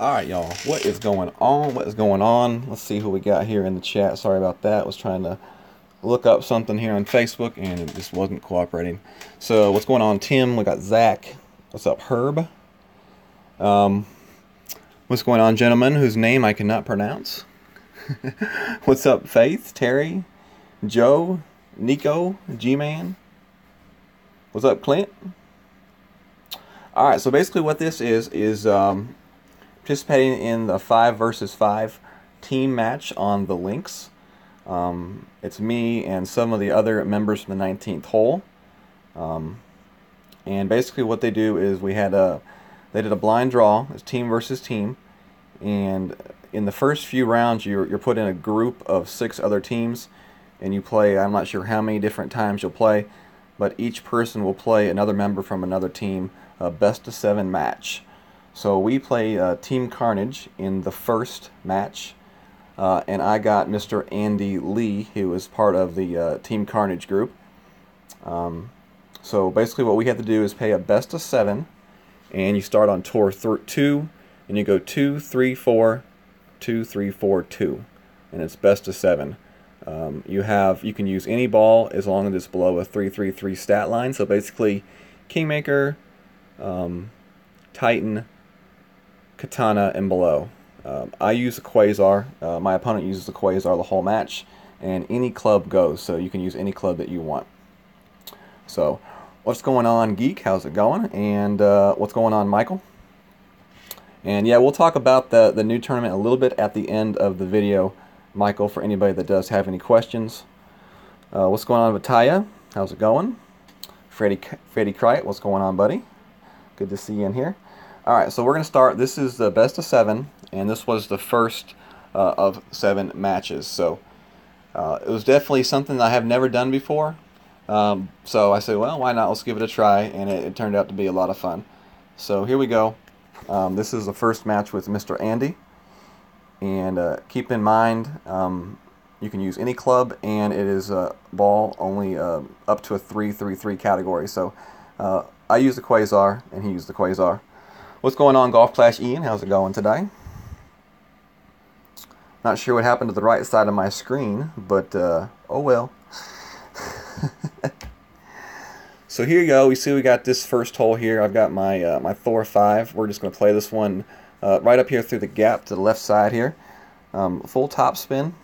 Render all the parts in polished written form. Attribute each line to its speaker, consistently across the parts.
Speaker 1: Alright, y'all, what is going on? What is going on? Let's see who we got here in the chat. Sorry about that. I was trying to look up something here on Facebook and it just wasn't cooperating. So, what's going on, Tim? We got Zach. What's up, Herb? What's going on, gentlemen, whose name I cannot pronounce? What's up, Faith, Terry, Joe, Nico, G-Man? What's up, Clint? Alright, so basically what this is participating in the 5 versus 5 team match on the links. It's me and some of the other members from the 19th hole. And basically what they do is they did a blind draw. It's team versus team. And in the first few rounds you're put in a group of 6 other teams and you play, I'm not sure how many different times you'll play, but each person will play another member from another team, a best of 7 match. So we play Team Carnage in the first match, and I got Mr. Andy Lee, who was part of the Team Carnage group. So basically what we have to do is play a best of 7, and you start on tour 2, and you go 2, 3, 4, 2, 3, 4, 2, and it's best of 7. You can use any ball as long as it's below a 3-3-3 stat line. So basically, Kingmaker, Titan, Katana, and below. I use the Quasar. My opponent uses the Quasar the whole match, and any club goes. So you can use any club that you want. So, what's going on, Geek? How's it going? And what's going on, Michael? And yeah, we'll talk about the new tournament a little bit at the end of the video, Michael, for anybody that does have any questions. What's going on, Vitaya? How's it going? Freddie Krite, what's going on, buddy? Good to see you in here. Alright, so we're going to start. This is the best of 7, and this was the first of 7 matches. So it was definitely something that I have never done before. So I said, well, why not? Let's give it a try, and it turned out to be a lot of fun. So here we go. This is the first match with Mr. Andy. And keep in mind, you can use any club, and it is ball only up to a 3-3-3 category. So I use the Quasar, and he used the Quasar. What's going on, Golf Clash Ian? How's it going today? Not sure what happened to the right side of my screen, but oh well. So here you go. We see we got this first hole here. I've got my my Thor 5. We're just going to play this one right up here through the gap to the left side here. Full top spin.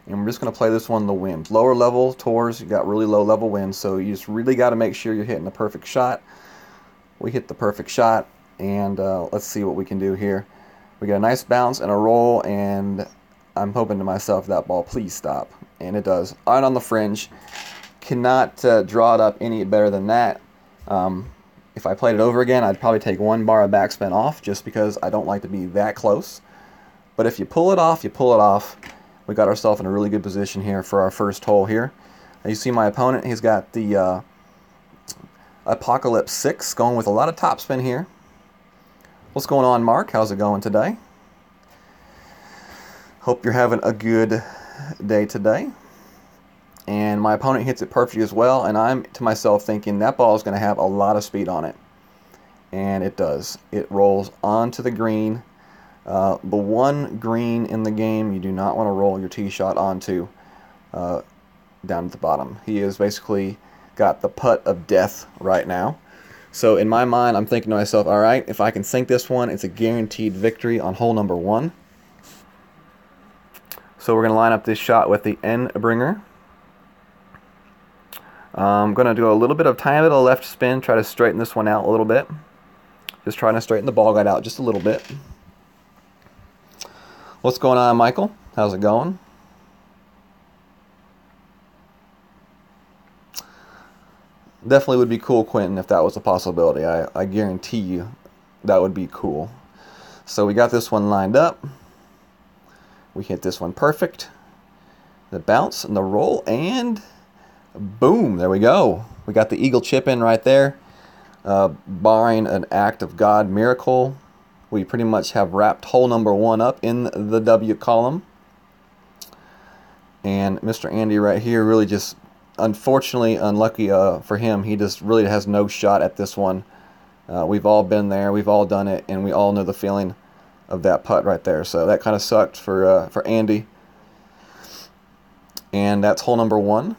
Speaker 1: And we're just going to play this one in the wind. Lower level tours, you got really low level winds, so you just really got to make sure you're hitting the perfect shot. We hit the perfect shot, and let's see what we can do here. We got a nice bounce and a roll, and I'm hoping to myself, that ball, please stop. And it does. Out on the fringe. Cannot draw it up any better than that. If I played it over again, I'd probably take 1 bar of backspin off, just because I don't like to be that close. But if you pull it off, you pull it off. We got ourselves in a really good position here for our first hole here. You see my opponent, he's got the Apocalypse 6 going with a lot of topspin here. What's going on, Mark? How's it going today? Hope you're having a good day today. And my opponent hits it perfectly as well, and I'm to myself thinking that ball is going to have a lot of speed on it. And it does. It rolls onto the green. The one green in the game you do not want to roll your tee shot onto down at the bottom. He has basically got the putt of death right now. So in my mind, I'm thinking to myself, alright, if I can sink this one, it's a guaranteed victory on hole number 1. So we're going to line up this shot with the end bringer. I'm going to do a little bit of tiny bit of left spin, try to straighten this one out a little bit. Just trying to straighten the ball guide out just a little bit. What's going on, Michael? How's it going? Definitely would be cool, Quentin, if that was a possibility. I guarantee you that would be cool. So we got this one lined up. We hit this one perfect. The bounce and the roll, and boom, there we go. We got the eagle chip in right there. Barring an act of God miracle, we pretty much have wrapped hole number 1 up in the W column. And Mr. Andy right here really just, unfortunately, unlucky for him, he just really has no shot at this one. We've all been there, we've all done it, and we all know the feeling of that putt right there. So that kind of sucked for Andy. And that's hole number 1.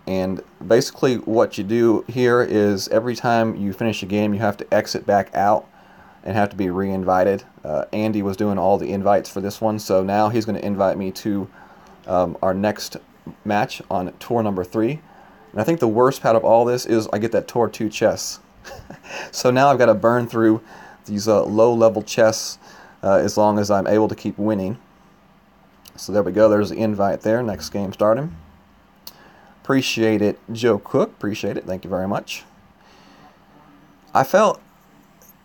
Speaker 1: And basically what you do here is every time you finish a game, you have to exit back out and have to be re-invited. Andy was doing all the invites for this one, so now he's going to invite me to our next match on tour number 3. And I think the worst part of all this is I get that tour 2 chests. So now I've got to burn through these low-level chests as long as I'm able to keep winning. So there we go. There's the invite there. Next game starting. Appreciate it, Joe Cook. Appreciate it. Thank you very much. I felt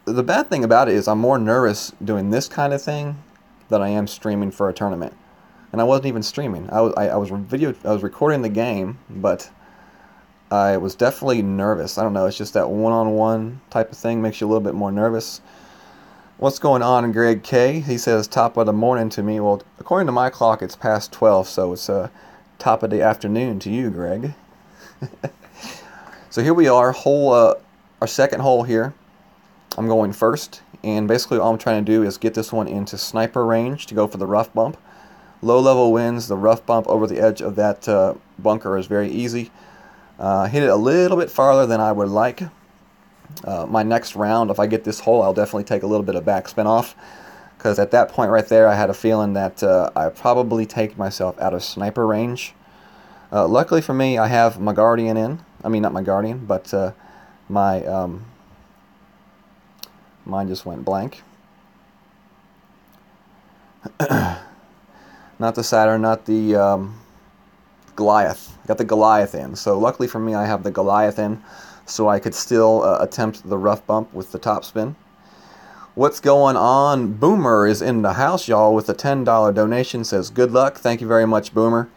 Speaker 1: the bad thing about it is I'm more nervous doing this kind of thing than I am streaming for a tournament. And I wasn't even streaming. I was recording the game, but I was definitely nervous. I don't know. It's just that one-on-one type of thing makes you a little bit more nervous. What's going on, Greg K? He says top of the morning to me. Well, according to my clock, it's past 12, so it's top of the afternoon to you, Greg. So here we are, our second hole here. I'm going first, and basically all I'm trying to do is get this one into sniper range to go for the rough bump. Low level wins. The rough bump over the edge of that bunker is very easy. Hit it a little bit farther than I would like. My next round, if I get this hole, I'll definitely take a little bit of backspin off, because at that point right there I had a feeling that I probably take myself out of sniper range. Luckily for me, I have my guardian in. I mean, not my guardian, but my mine just went blank. Not the Saturn, not the Goliath. Got the Goliath in. So luckily for me, I have the Goliath in, so I could still attempt the rough bump with the topspin. What's going on? Boomer is in the house, y'all, with a $10 donation. Says, good luck. Thank you very much, Boomer.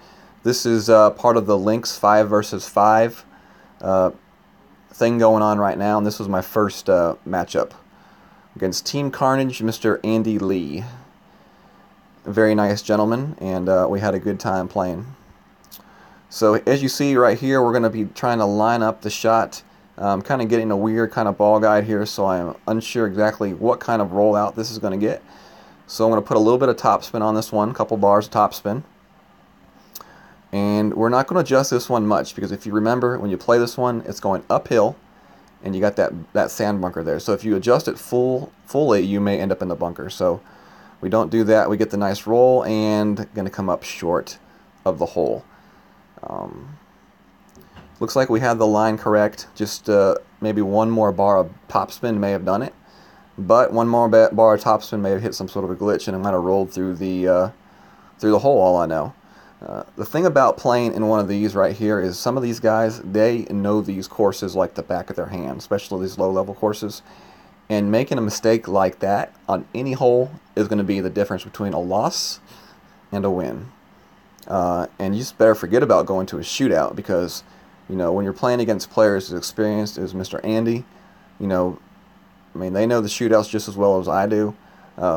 Speaker 1: This is part of the Lynx 5 versus 5 thing going on right now, and this was my first matchup against Team Carnage, Mr. Andy Lee. A very nice gentleman, and we had a good time playing. So as you see right here, we're going to be trying to line up the shot. Kind of getting a weird kind of ball guide here, so I'm unsure exactly what kind of rollout this is going to get. So I'm going to put a little bit of topspin on this one, a couple bars of topspin. And we're not going to adjust this one much, because if you remember, when you play this one, it's going uphill, and you got that sand bunker there. So if you adjust it fully, you may end up in the bunker. So we don't do that. We get the nice roll, and going to come up short of the hole. Looks like we had the line correct. Just maybe one more bar of topspin may have done it, but one more bar of topspin may have hit some sort of a glitch, and it might have rolled through the hole. All I know. The thing about playing in one of these right here is some of these guys, they know these courses like the back of their hand, especially these low-level courses. And making a mistake like that on any hole is going to be the difference between a loss and a win. And you just better forget about going to a shootout, because you know, when you're playing against players as experienced as Mr. Andy, you know, I mean, they know the shootouts just as well as I do.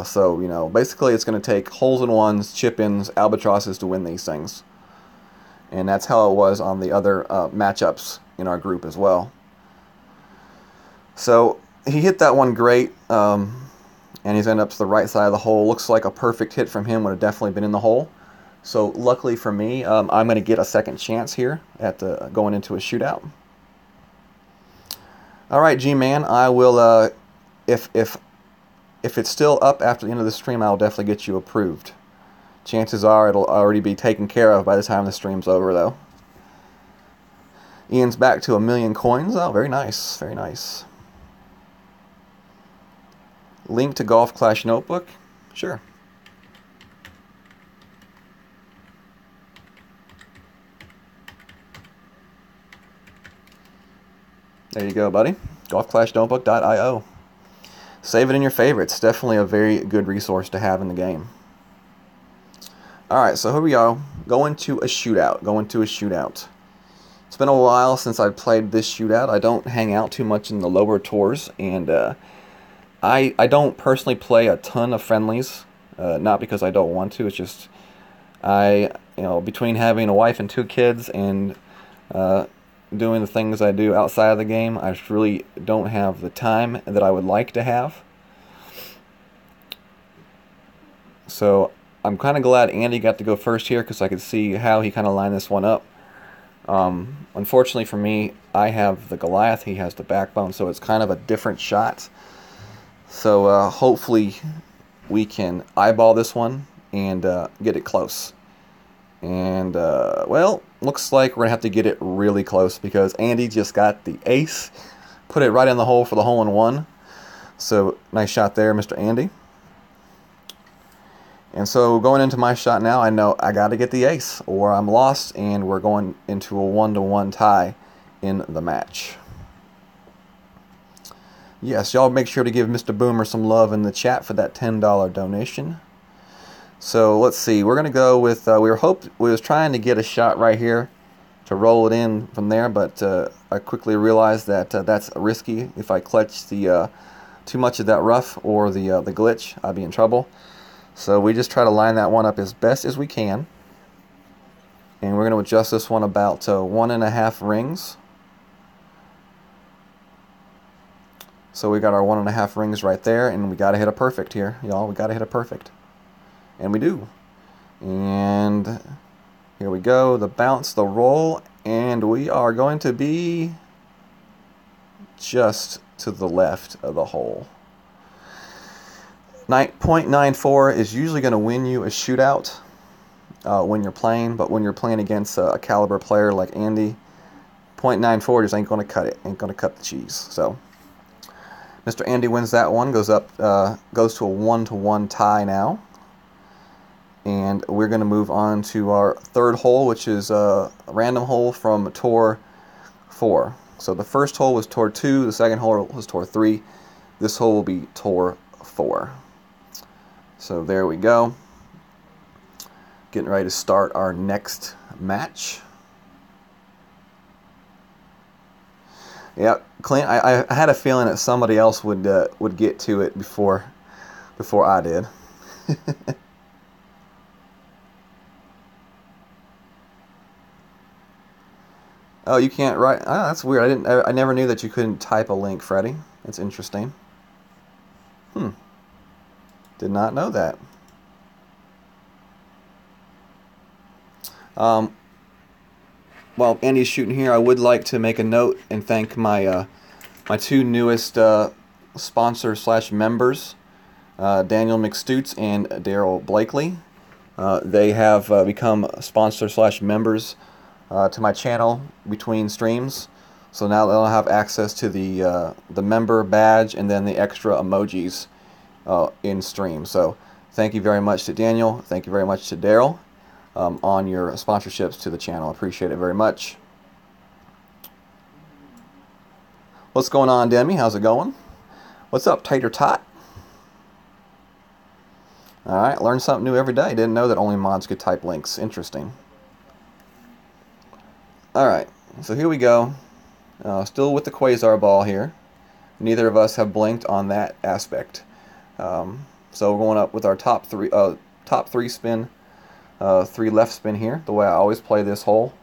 Speaker 1: So, you know, basically it's going to take holes-in-ones, chip-ins, albatrosses to win these things. And that's how it was on the other matchups in our group as well. So, he hit that one great, and he's ended up to the right side of the hole. Looks like a perfect hit from him would have definitely been in the hole. So luckily for me, I'm going to get a second chance here at going into a shootout. All right, G-Man, I will, if it's still up after the end of the stream, I'll definitely get you approved. Chances are it'll already be taken care of by the time the stream's over, though. Ian's back to 1,000,000 coins. Oh, very nice, very nice. Link to Golf Clash Notebook? Sure. There you go, buddy. golfclashnotebook.io. Save it in your favorites. Definitely a very good resource to have in the game. Alright, so here we go. Going to a shootout. It's been a while since I've played this shootout. I don't hang out too much in the lower tours, and I don't personally play a ton of friendlies. Not because I don't want to. It's just between having a wife and 2 kids and doing the things I do outside of the game. I just really don't have the time that I would like to have. So I'm kind of glad Andy got to go first here because I could see how he kind of lined this one up. Unfortunately for me, I have the Goliath, he has the backbone, so it's kind of a different shot. So hopefully we can eyeball this one and get it close. And, well, looks like we're going to have to get it really close because Andy just got the ace. Put it right in the hole for the hole-in-one. So, nice shot there, Mr. Andy. And so, going into my shot now, I know I got to get the ace or I'm lost, and we're going into a 1-1 tie in the match. Yes, y'all make sure to give Mr. Boomer some love in the chat for that $10 donation. So let's see. We're gonna go with. We was trying to get a shot right here to roll it in from there, but I quickly realized that that's risky. If I clutch the too much of that rough or the glitch, I'd be in trouble. So we just try to line that one up as best as we can, and we're gonna adjust this one about 1.5 rings. So we got our 1.5 rings right there, and we gotta hit a perfect here, y'all. We gotta hit a perfect. And we do. And here we go. The bounce, the roll, and we are going to be just to the left of the hole. 0.94 is usually going to win you a shootout when you're playing, but when you're playing against a caliber player like Andy, 0.94 just ain't going to cut it. Ain't going to cut the cheese. So Mr. Andy wins that one. Goes to a 1-1 tie now. And we're going to move on to our third hole, which is a random hole from Tour 4. So the first hole was Tour 2, the second hole was Tour 3. This hole will be Tour 4. So there we go. Getting ready to start our next match. Yeah, Clint, I had a feeling that somebody else would get to it before I did. Oh, you can't write. Oh, that's weird. I never knew that you couldn't type a link, Freddie. That's interesting. Did not know that. While Andy's shooting here, I would like to make a note and thank my my two newest sponsors / members, Daniel McStutes and Daryl Blakely. They have become sponsors / members to my channel between streams, so now they'll have access to the member badge and then the extra emojis in stream. So thank you very much to Daniel, thank you very much to Daryl on your sponsorships to the channel. I appreciate it very much. What's going on, Demi? How's it going? What's up, Tater Tot? Alright, learn something new every day. Didn't know that only mods could type links. Interesting. Alright, so here we go. Still with the Quasar ball here. Neither of us have blinked on that aspect. So we're going up with our top three spin, 3 left spin here, the way I always play this hole.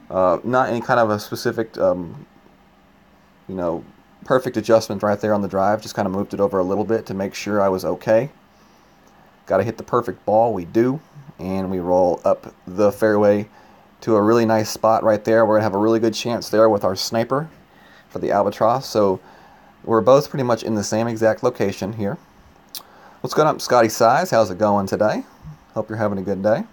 Speaker 1: Not any kind of a specific, perfect adjustment right there on the drive. Just kind of moved it over a little bit to make sure I was okay. Got to hit the perfect ball. We do. And we roll up the fairway to a really nice spot right there. We're going to have a really good chance there with our sniper for the albatross. So we're both pretty much in the same exact location here. What's going on, Scotty Size? How's it going today? Hope you're having a good day.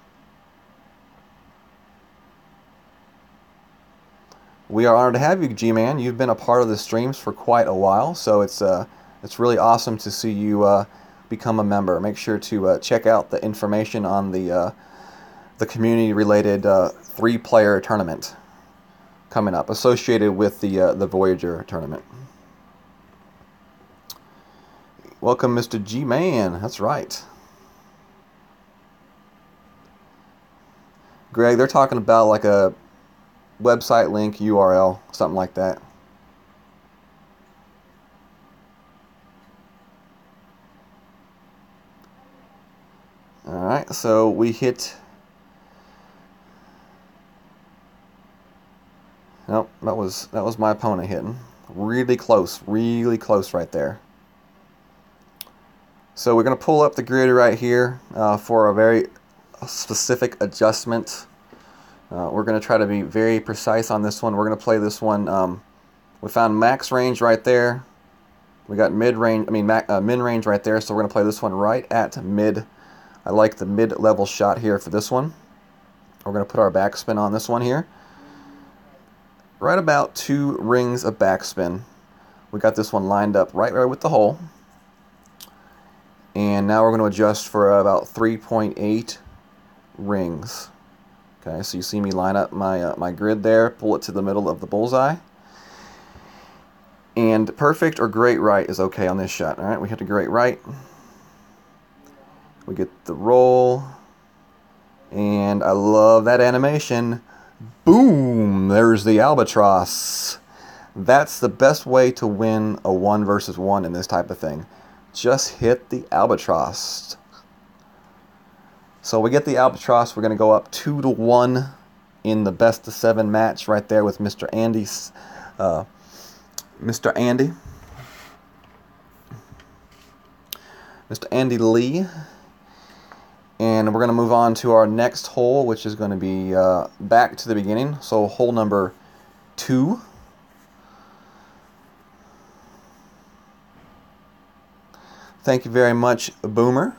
Speaker 1: We are honored to have you, G-Man. You've been a part of the streams for quite a while, so it's really awesome to see you become a member. Make sure to check out the information on the community-related 3-player tournament coming up, associated with the Voyager tournament. Welcome, Mr. G-Man. That's right. Greg, they're talking about like a website link, URL, something like that. Alright, so we hit... Nope, that was my opponent hitting. Really close right there. So we're going to pull up the grid right here for a very specific adjustment. We're going to try to be very precise on this one. We're going to play this one. We found max range right there. We got min range right there. So we're going to play this one right at mid. I like the mid-level shot here for this one. We're going to put our backspin on this one here. Right about 2 rings of backspin. We got this one lined up right with the hole. And now we're going to adjust for about 3.8 rings. Okay, so you see me line up my grid there, pull it to the middle of the bullseye. And perfect or great right is okay on this shot. All right, we hit a great right. We get the roll. And I love that animation. Boom! There's the albatross. That's the best way to win a 1 versus 1 in this type of thing. Just hit the albatross. So we get the albatross. We're going to go up 2-1 in the best of 7 match right there with Mr. Andy's. Mr. Andy Lee. And we're going to move on to our next hole, which is going to be back to the beginning. So hole number 2. Thank you very much, Boomer.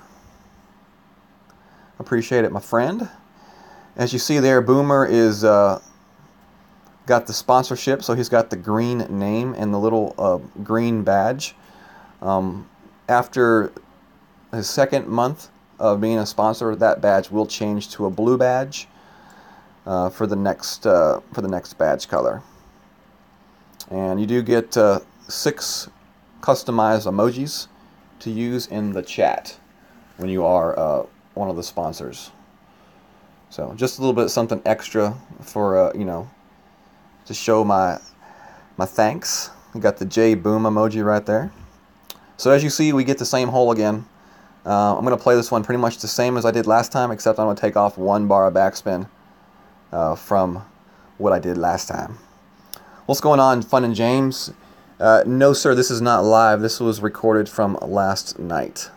Speaker 1: Appreciate it, my friend. As you see there, Boomer is got the sponsorship, so he's got the green name and the little green badge. After his 2nd month of being a sponsor, that badge will change to a blue badge for the next badge color. And you do get 6 customized emojis to use in the chat when you are one of the sponsors. So just a little bit something extra for you know, to show my thanks. We got the J Boom emoji right there. So as you see, we get the same hole again. I'm going to play this one pretty much the same as I did last time, except I'm going to take off 1 bar of backspin from what I did last time. What's going on, Fun and James? No, sir, this is not live. This was recorded from last night.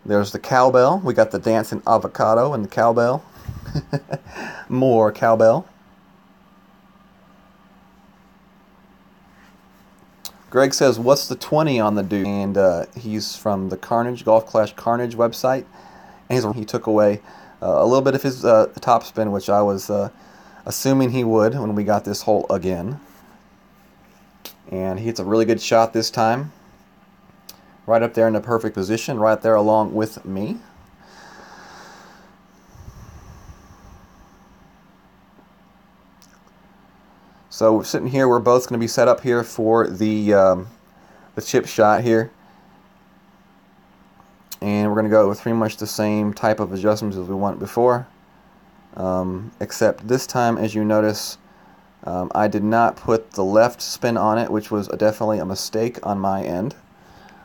Speaker 1: There's the cowbell. We got the dancing avocado and the cowbell. More cowbell. Greg says, what's the 20 on the dude? And he's from the Carnage, Golf Clash Carnage website. And he took away a little bit of his topspin, which I was assuming he would when we got this hole again. And he hits a really good shot this time. Right up there in the perfect position, right there along with me. So we're sitting here, we're both going to be set up here for the chip shot here. And we're going to go with pretty much the same type of adjustments as we went before. Except this time, as you notice, I did not put the left spin on it, which was definitely a mistake on my end.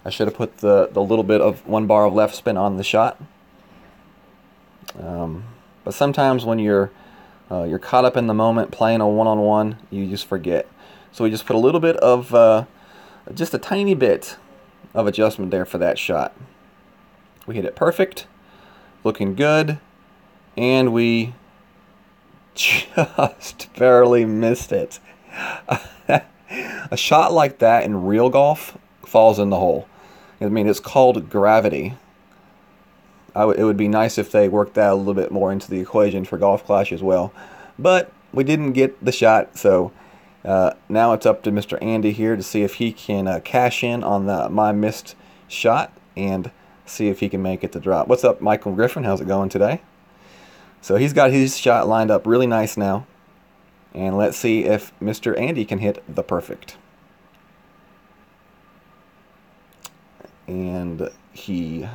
Speaker 1: I should have put the little bit of 1 bar of left spin on the shot. But sometimes when you're caught up in the moment playing a one-on-one, you just forget. So we just put a little bit of, just a tiny bit of adjustment there for that shot. We hit it perfect, looking good, and we just barely missed it. A shot like that in real golf falls in the hole. I mean, it's called gravity. It would be nice if they worked that a little bit more into the equation for Golf Clash as well. But we didn't get the shot, so now it's up to Mr. Andy here to see if he can cash in on my missed shot and see if he can make it to drop. What's up, Michael Griffin? How's it going today? So he's got his shot lined up really nice now. And let's see if Mr. Andy can hit the perfect. And he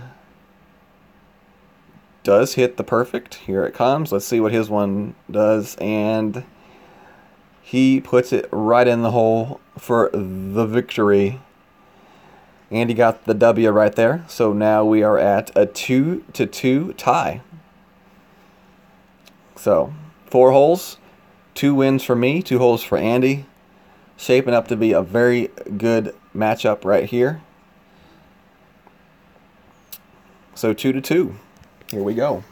Speaker 1: does hit the perfect. Here it comes. Let's see what his one does. And he puts it right in the hole for the victory. Andy got the W right there. So now we are at a 2-2 tie. So 4 holes, 2 wins for me, 2 holes for Andy. Shaping up to be a very good matchup right here. So 2-2. Here we go.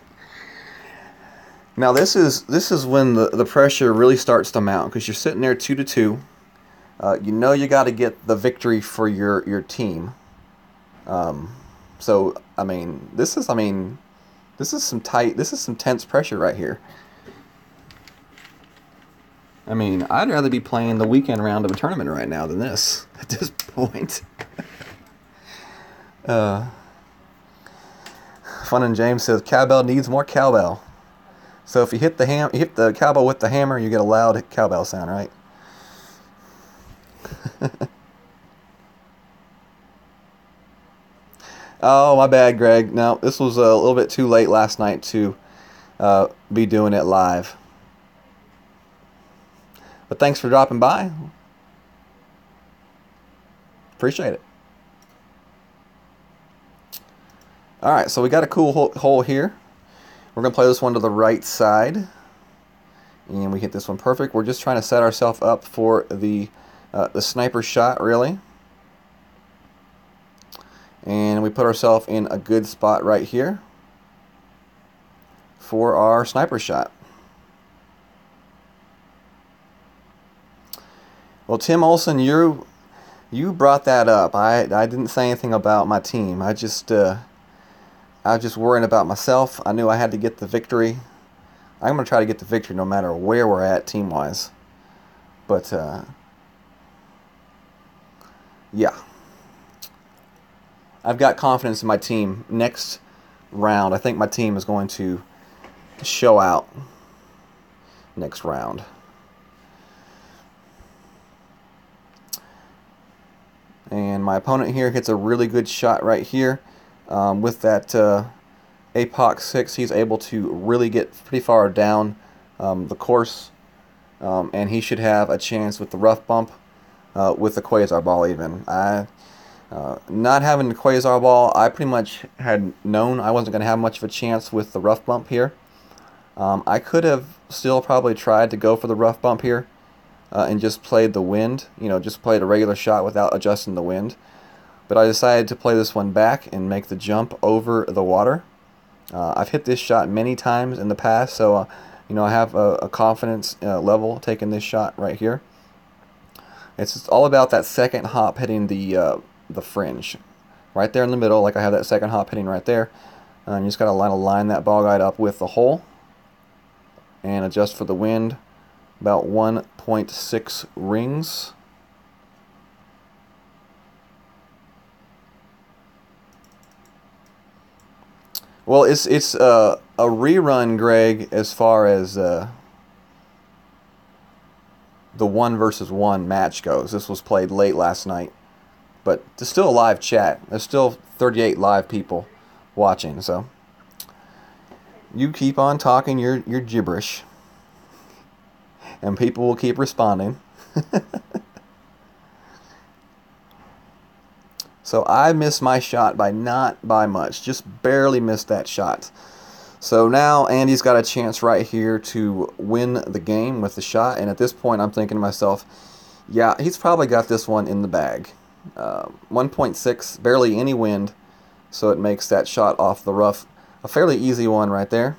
Speaker 1: Now this is when the pressure really starts to mount, because you're sitting there 2-2. You know you got to get the victory for your team. So I mean this is some tense pressure right here. I mean, I'd rather be playing the weekend round of a tournament right now than this at this point. Fun and James says cowbell needs more cowbell. So if you hit the cowbell with the hammer, you get a loud cowbell sound, right? Oh, my bad, Greg. No, this was a little bit too late last night to be doing it live. But thanks for dropping by. Appreciate it. Alright, so we got a cool hole here. We're going to play this one to the right side. And we hit this one perfect. We're just trying to set ourselves up for the sniper shot, really. And we put ourselves in a good spot right here for our sniper shot. Well, Tim Olson, you brought that up. I didn't say anything about my team. I was just worrying about myself. I knew I had to get the victory. I'm going to try to get the victory no matter where we're at team-wise. But, yeah. I've got confidence in my team. Next round, I think my team is going to show out next round. And my opponent here hits a really good shot right here. With that APOC 6, he's able to really get pretty far down the course. And he should have a chance with the rough bump with the Quasar ball even. Not having the Quasar ball, I pretty much had known I wasn't going to have much of a chance with the rough bump here. I could have still probably tried to go for the rough bump here. And just played the wind, just played a regular shot without adjusting the wind. But I decided to play this one back and make the jump over the water. I've hit this shot many times in the past, so I have a confidence level taking this shot right here. It's just all about that second hop hitting the fringe, right there in the middle. Like I have that second hop hitting right there. You just got to line that ball guide up with the hole and adjust for the wind. About 1.6 rings. Well, it's a rerun, Greg, as far as the 1-versus-1 match goes. This was played late last night, but there's still a live chat. There's still 38 live people watching, so you keep on talking your gibberish. And people will keep responding. So I missed my shot by not by much. Just barely missed that shot. So now Andy's got a chance right here to win the game with the shot. And at this point I'm thinking to myself, yeah, he's probably got this one in the bag. 1.6, barely any wind. So it makes that shot off the rough a fairly easy one right there.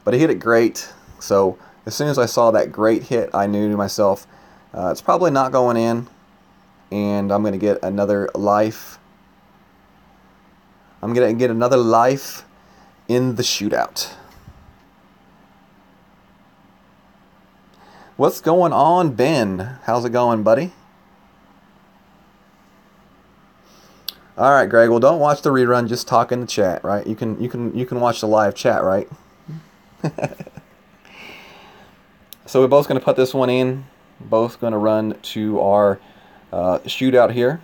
Speaker 1: But he hit it great, so as soon as I saw that great hit, I knew to myself, it's probably not going in, and I'm going to get another life. I'm going to get another life in the shootout. What's going on, Ben? How's it going, buddy? All right, Greg. Well, don't watch the rerun. Just talk in the chat, right? You can watch the live chat, right? So we're both going to put this one in. Both going to run to our shootout here.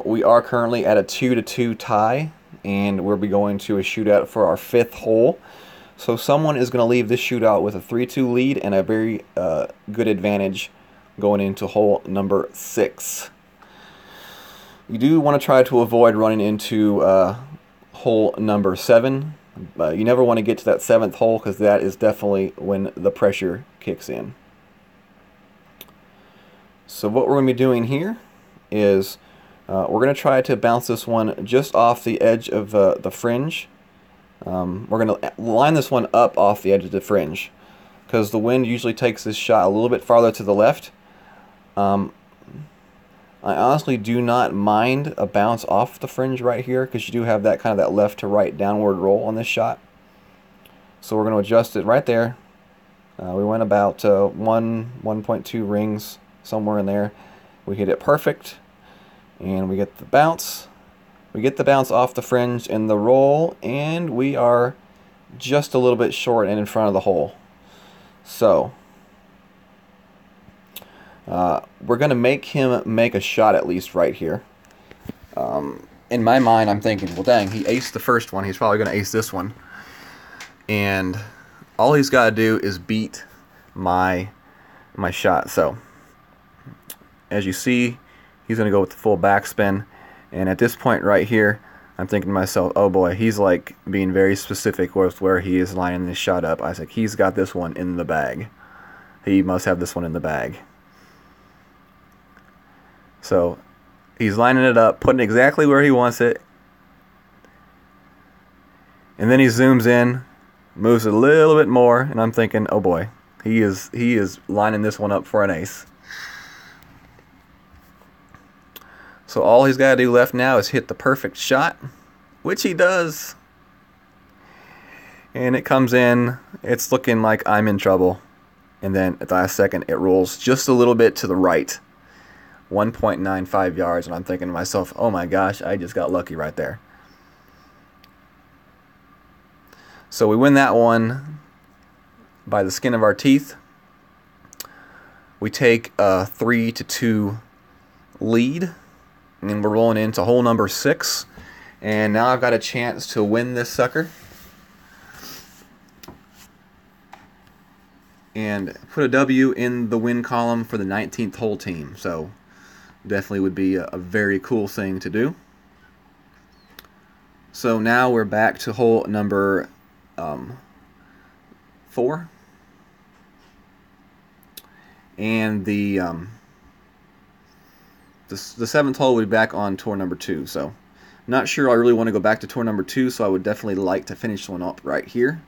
Speaker 1: We are currently at a 2-2 tie, and we'll be going to a shootout for our 5th hole. So someone is going to leave this shootout with a 3-2 lead and a very good advantage going into hole number 6. You do want to try to avoid running into hole number 7. You never want to get to that 7th hole, because that is definitely when the pressure kicks in. So what we're going to be doing here is we're going to try to bounce this one just off the edge of the fringe. We're going to line this one up off the edge of the fringe, because the wind usually takes this shot a little bit farther to the left. I honestly do not mind a bounce off the fringe right here, because you do have that kind of that left to right downward roll on this shot. So we're going to adjust it right there. We went about 1.2 rings, somewhere in there. We hit it perfect, and we get the bounce. We get the bounce off the fringe and the roll, and we are just a little bit short and in front of the hole. So we're going to make him make a shot at least right here. In my mind, I'm thinking, well, dang, he aced the first one. He's probably going to ace this one. And all he's got to do is beat my shot. So as you see, he's going to go with the full backspin. And at this point right here, I'm thinking to myself, oh boy, he's like being very specific with where he is lining this shot up. I was like, he's got this one in the bag. He must have this one in the bag. So he's lining it up, putting it exactly where he wants it. And then he zooms in, moves it a little bit more, and I'm thinking, oh boy, he is lining this one up for an ace. So all he's got to do left now is hit the perfect shot, which he does. And it comes in. It's looking like I'm in trouble. And then at the last second, it rolls just a little bit to the right. 1.95 yards, and I'm thinking to myself, oh my gosh, I just got lucky right there. So we win that one by the skin of our teeth. We take a 3-2 lead, and we're rolling into hole number 6, and now I've got a chance to win this sucker and put a W in the win column for the 19th hole team. So definitely would be a very cool thing to do. So now we're back to hole number 4, and the 7th hole will be back on tour number 2. So not sure I really want to go back to tour number 2, so I would definitely like to finish one up right here.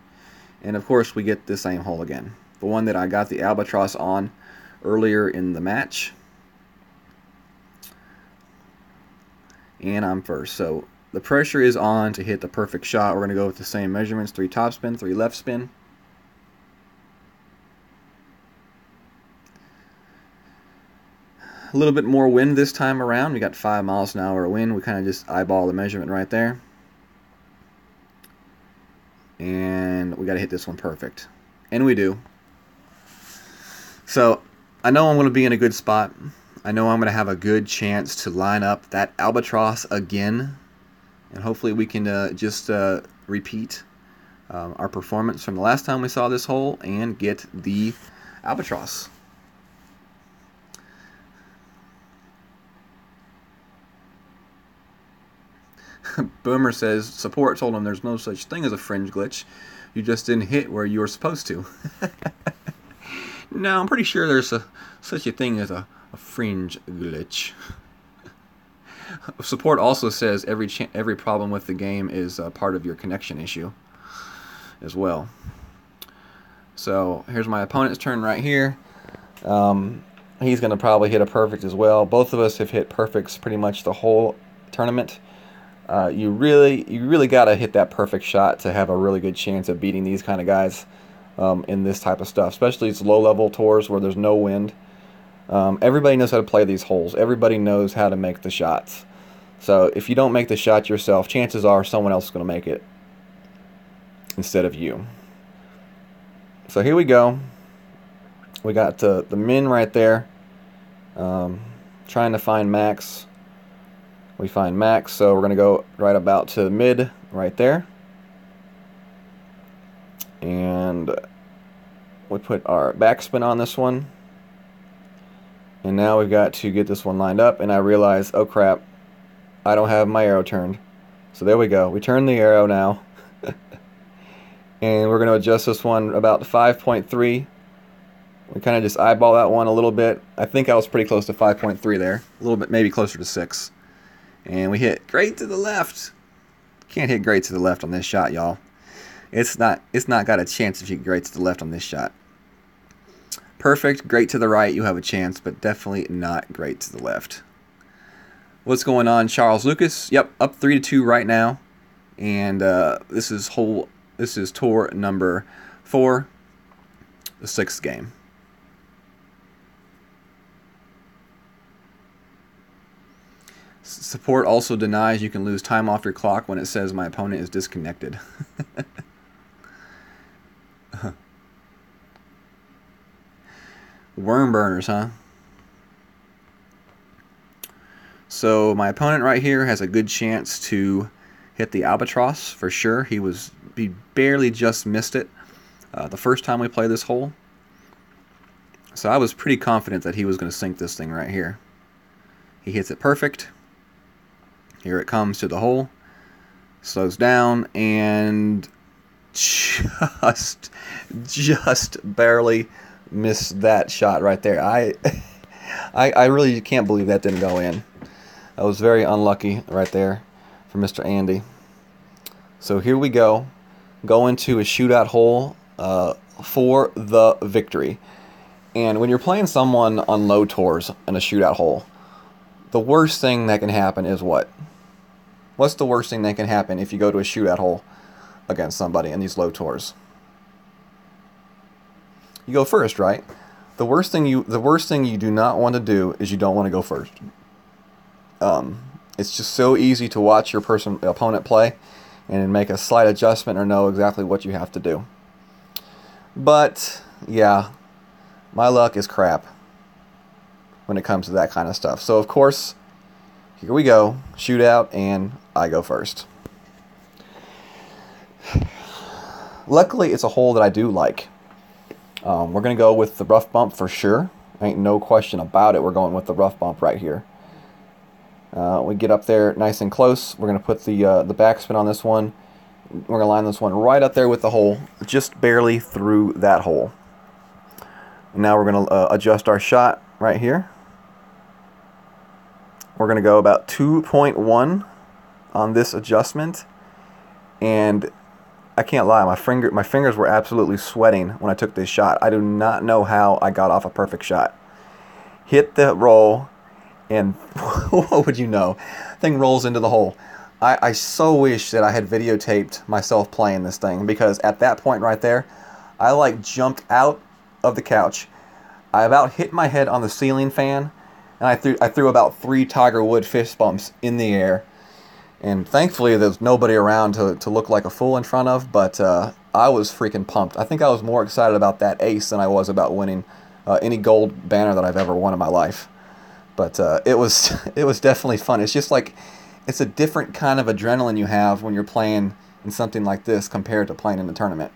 Speaker 1: And of course we get the same hole again, the one that I got the albatross on earlier in the match. And I'm first. So the pressure is on to hit the perfect shot. We're going to go with the same measurements: 3 topspin, 3 left spin. A little bit more wind this time around. We got 5 miles an hour wind. We kind of just eyeball the measurement right there. And we got to hit this one perfect. And we do. So I know I'm going to be in a good spot. I know I'm going to have a good chance to line up that albatross again. And hopefully we can just repeat our performance from the last time we saw this hole and get the albatross. Boomer says, support told him there's no such thing as a fringe glitch. You just didn't hit where you were supposed to. No, I'm pretty sure there's such a thing as a fringe glitch. Support also says every problem with the game is part of your connection issue as well. So here's my opponent's turn right here. He's going to probably hit a perfect as well. Both of us have hit perfects pretty much the whole tournament. You really got to hit that perfect shot to have a really good chance of beating these kind of guys in this type of stuff, especially these low-level tours where there's no wind. Everybody knows how to play these holes. Everybody knows how to make the shots. So if you don't make the shot yourself, chances are someone else is going to make it instead of you. So here we go. We got the min right there. Trying to find max. We find max, so we're going to go right about to mid right there. And we put our backspin on this one. And now we've got to get this one lined up, and I realize, oh crap, I don't have my arrow turned. So there we go. We turn the arrow now. And we're going to adjust this one about 5.3. We kind of just eyeball that one a little bit. I think I was pretty close to 5.3 there. A little bit, maybe closer to 6. And we hit great to the left. Can't hit great to the left on this shot, y'all. It's not got a chance if you get great to the left on this shot. Perfect, great to the right, you have a chance, but definitely not great to the left. What's going on, Charles Lucas? Yep, up 3-2 right now. And this is tour number 4, the 6th game. Support also denies you can lose time off your clock when it says my opponent is disconnected. Worm burners, huh? So my opponent right here has a good chance to hit the albatross for sure. He barely just missed it the first time we played this hole. So I was pretty confident that he was going to sink this thing right here. He hits it perfect. Here it comes to the hole. Slows down and just barely missed that shot right there. I really can't believe that didn't go in. I was very unlucky right there for Mr. Andy. So here we go. Go into a shootout hole for the victory. And when you're playing someone on low tours in a shootout hole, the worst thing that can happen is what? What's the worst thing that can happen if you go to a shootout hole against somebody in these low tours? You go first, right? The worst thing you do not want to do is you don't want to go first. It's just so easy to watch your opponent play and make a slight adjustment or know exactly what you have to do. But yeah, my luck is crap when it comes to that kind of stuff. So of course, here we go, shootout, and I go first. Luckily, it's a hole that I do like. We're going to go with the rough bump for sure. Ain't no question about it. We're going with the rough bump right here. We get up there nice and close. We're going to put the backspin on this one. We're going to line this one right up there with the hole, just barely through that hole. And now we're going to adjust our shot right here. We're going to go about 2.1 on this adjustment. And I can't lie, my fingers were absolutely sweating when I took this shot. I do not know how I got off a perfect shot. Hit the roll, and what would you know? Thing rolls into the hole. I so wish that I had videotaped myself playing this thing, because at that point right there, I like jumped out of the couch. I about hit my head on the ceiling fan, and I threw about 3 Tiger Woods fist bumps in the air. And thankfully, there's nobody around to look like a fool in front of, but I was freaking pumped. I think I was more excited about that ace than I was about winning any gold banner that I've ever won in my life. But it was definitely fun. It's just like, it's a different kind of adrenaline you have when you're playing in something like this compared to playing in a tournament.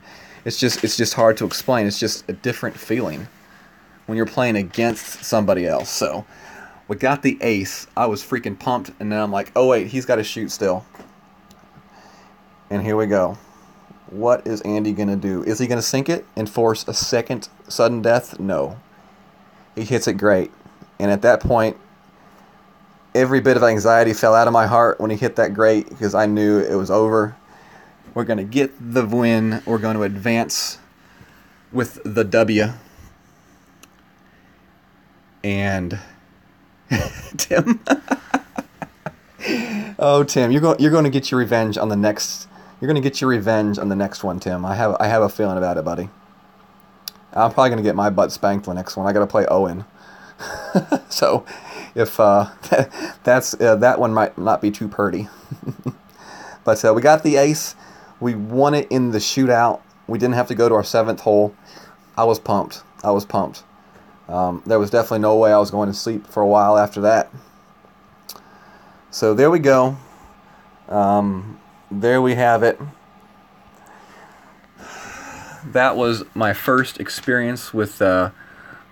Speaker 1: It's just hard to explain. It's just a different feeling when you're playing against somebody else. So we got the ace. I was freaking pumped, and then I'm like, oh wait, he's got to shoot still. And here we go. What is Andy going to do? Is he going to sink it and force a second sudden death? No. He hits it great. And at that point, every bit of anxiety fell out of my heart when he hit that great, because I knew it was over. We're going to get the win. We're going to advance with the W. And Tim. Oh, Tim, you're going to get your revenge on the next. You're going to get your revenge on the next one, Tim. I have a feeling about it, buddy. I'm probably going to get my butt spanked the next one. I got to play Owen. So, if that one might not be too purty. But we got the ace. We won it in the shootout. We didn't have to go to our 7th hole. I was pumped. I was pumped. There was definitely no way I was going to sleep for a while after that. So there we go. There we have it. That was my first experience with the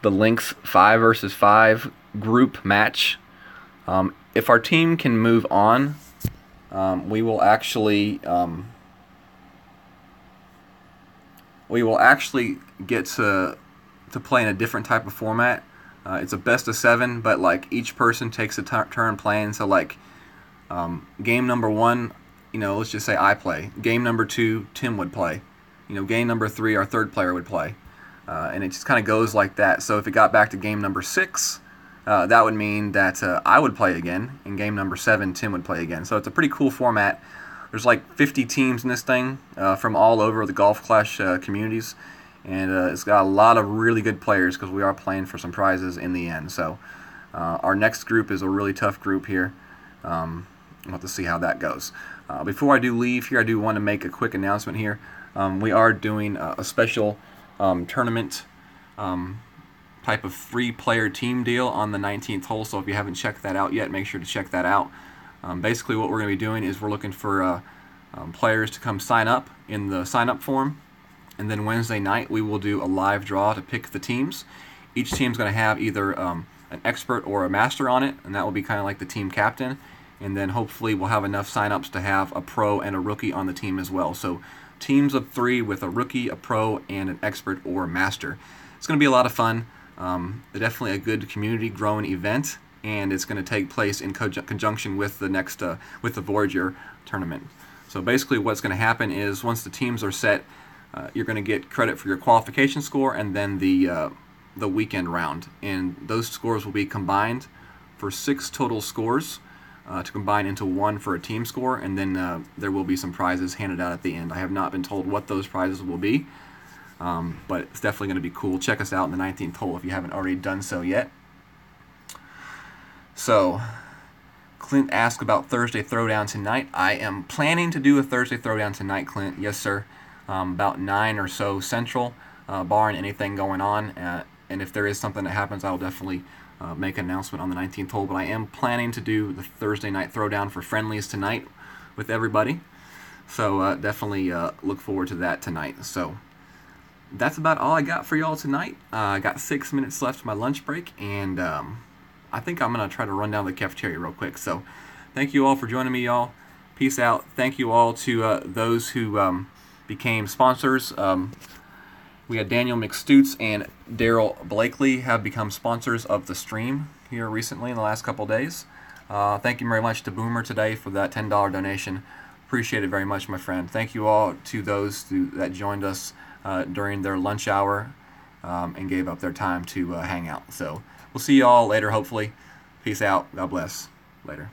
Speaker 1: Lynx 5 versus 5 group match. If our team can move on, we will actually get to play in a different type of format. It's a best of 7, but like each person takes a turn playing. So like game number 1, let's just say I play. Game number 2, Tim would play. Game number 3, our third player would play. And it just kind of goes like that. So if it got back to game number 6, that would mean that I would play again. In game number 7, Tim would play again. So it's a pretty cool format. There's like 50 teams in this thing from all over the Golf Clash communities. And it's got a lot of really good players because we are playing for some prizes in the end. So our next group is a really tough group here. We'll have to see how that goes. Before I do leave here, I do want to make a quick announcement here. We are doing a special tournament type of 3-player team deal on the 19th hole. So if you haven't checked that out yet, make sure to check that out. Basically what we're going to be doing is we're looking for players to come sign up in the sign-up form. And then Wednesday night we will do a live draw to pick the teams. Each team's going to have either an expert or a master on it, and that will be kind of like the team captain. And then hopefully we'll have enough sign-ups to have a pro and a rookie on the team as well. So teams of 3 with a rookie, a pro, and an expert or a master. It's going to be a lot of fun. Definitely a good community growing event, and it's going to take place in conjunction with the next with the Voyager tournament. So basically what's going to happen is once the teams are set, you're going to get credit for your qualification score and then the weekend round, and those scores will be combined for 6 total scores to combine into 1 for a team score, and then there will be some prizes handed out at the end. I have not been told what those prizes will be, but it's definitely going to be cool. Check us out in the 19th hole if you haven't already done so yet. So Clint asked about Thursday Throwdown tonight. I am planning to do a Thursday Throwdown tonight, Clint. Yes, sir. About 9 or so Central, barring anything going on. And if there is something that happens, I will definitely make an announcement on the 19th hole. But I am planning to do the Thursday night Throwdown for friendlies tonight with everybody. So definitely look forward to that tonight. So that's about all I got for y'all tonight. I got 6 minutes left of my lunch break, and I think I'm going to try to run down to the cafeteria real quick. So thank you all for joining me, y'all. Peace out. Thank you all to those who became sponsors. We had Daniel McStutes and Daryl Blakely have become sponsors of the stream here recently in the last couple days. Thank you very much to Boomer today for that $10 donation. Appreciate it very much, my friend. Thank you all to those that joined us during their lunch hour and gave up their time to hang out. So we'll see you all later, hopefully. Peace out. God bless. Later.